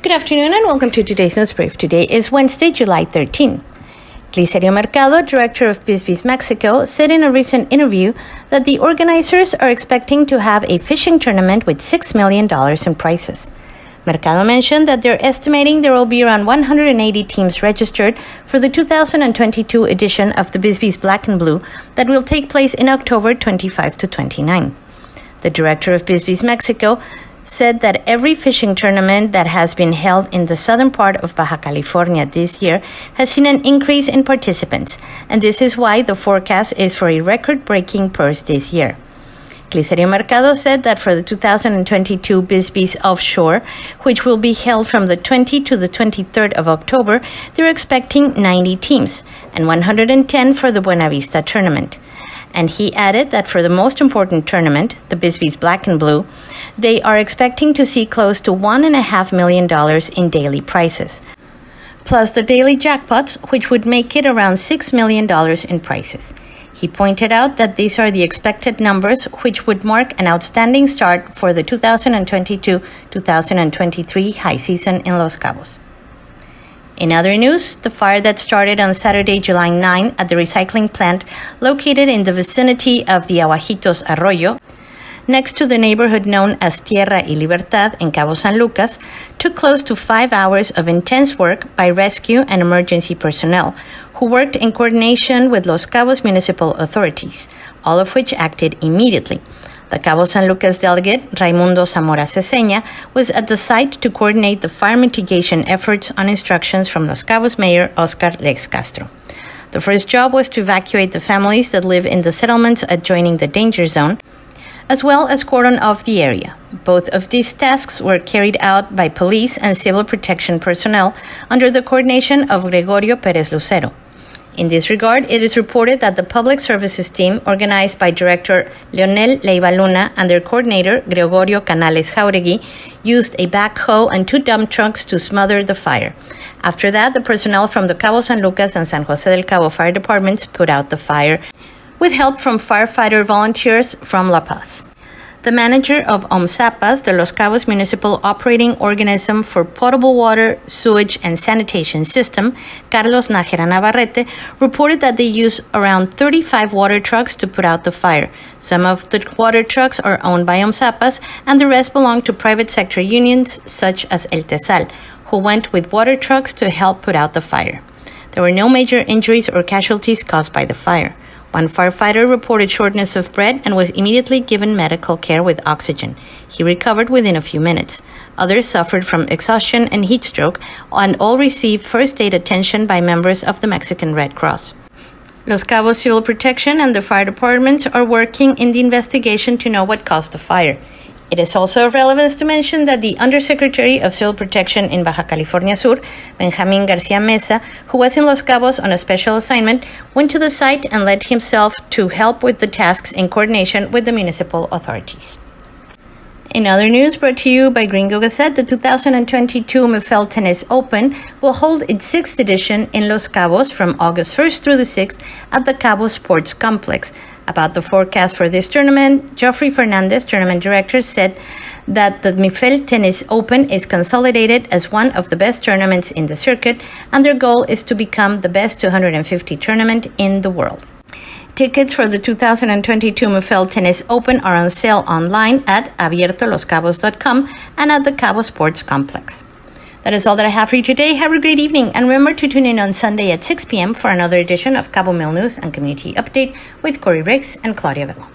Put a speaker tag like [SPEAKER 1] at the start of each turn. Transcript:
[SPEAKER 1] Good afternoon and welcome to today's news brief. Today is Wednesday, July 13. Glicerio Mercado, director of Bisbees Mexico, said in a recent interview that the organizers are expecting to have a fishing tournament with $6 million in prizes. Mercado mentioned that they're estimating there will be around 180 teams registered for the 2022 edition of the Bisbees Black and Blue that will take place in October 25 to 29. The director of Bisbees Mexico said that every fishing tournament that has been held in the southern part of Baja California this year has seen an increase in participants, and this is why the forecast is for a record-breaking purse this year. Glicerio Mercado said that for the 2022 Bisbees Offshore, which will be held from the 20th to the 23rd of October, they're expecting 90 teams, and 110 for the Buena Vista tournament. And he added that for the most important tournament, the Bisbees Black and Blue, they are expecting to see close to $1.5 million in daily prizes, plus the daily jackpots, which would make it around $6 million in prizes. He pointed out that these are the expected numbers, which would mark an outstanding start for the 2022-2023 high season in Los Cabos. In other news, the fire that started on Saturday, July 9 at the recycling plant located in the vicinity of the Aguajitos Arroyo, next to the neighborhood known as Tierra y Libertad in cabosanlucas, took close to 5 hours of intense work by rescue and emergency personnel, who worked in coordination with Los Cabos municipal authorities, all of which acted immediately. The Cabo San Lucas delegate, Raimundo Zamora Ceseña, was at the site to coordinate the fire mitigation efforts on instructions from Los Cabos Mayor Oscar Lex Castro. The first job was to evacuate the families that live in the settlements adjoining the danger zone, as well as cordon off the area. Both of these tasks were carried out by police and civil protection personnel under the coordination of Gregorio Pérez Lucero. In this regard, it is reported that the Public Services team, organized by Director Leonel Leiva Luna and their coordinator, Gregorio Canales Jauregui, used a backhoe and 2 dump trucks to smother the fire. After that, the personnel from the Cabo San Lucas and sanjosedelcabo fire departments put out the fire, with help from firefighter volunteers from La Paz. The manager of OMSAPAS, the Los Cabos Municipal Operating Organism for Potable Water, Sewage, and Sanitation System, Carlos Nájera Navarrete, reported that they use around 35 water trucks to put out the fire. Some of the water trucks are owned by OMSAPAS, and the rest belong to private sector unions such as El Tesal, who went with water trucks to help put out the fire. There were no major injuries or casualties caused by the fire. One firefighter reported shortness of breath and was immediately given medical care with oxygen. He recovered within a few minutes. Others suffered from exhaustion and heat stroke, and all received first aid attention by members of the Mexican Red Cross. Los Cabos Civil Protection and the fire departments are working in the investigation to know what caused the fire. It is also of relevance to mention that the Undersecretary of Civil Protection in Bajacaliforniasur, Benjamin Garcia Mesa, who was in Los Cabos on a special assignment, went to the site and led himself to help with the tasks in coordination with the municipal authorities. In other news brought to you by Gringo Gazette, the 2022 MFL Tennis Open will hold its 6th edition in Los Cabos from August 1st through the 6th at the Cabo Sports Complex. About the forecast for this tournament, Geoffrey Fernandez, tournament director, said that the MFL Tennis Open is consolidated as one of the best tournaments in the circuit, and their goal is to become the best 250 tournament in the world. Tickets for the 2022 MFL Tennis Open are on sale online at abiertoloscabos.com and at the Cabo Sports Complex. That is all that I have for you today. Have a great evening, and remember to tune in on Sunday at 6 p.m. for another edition of Cabomilnews and Community Update with Corey Riggs and Claudia Velo.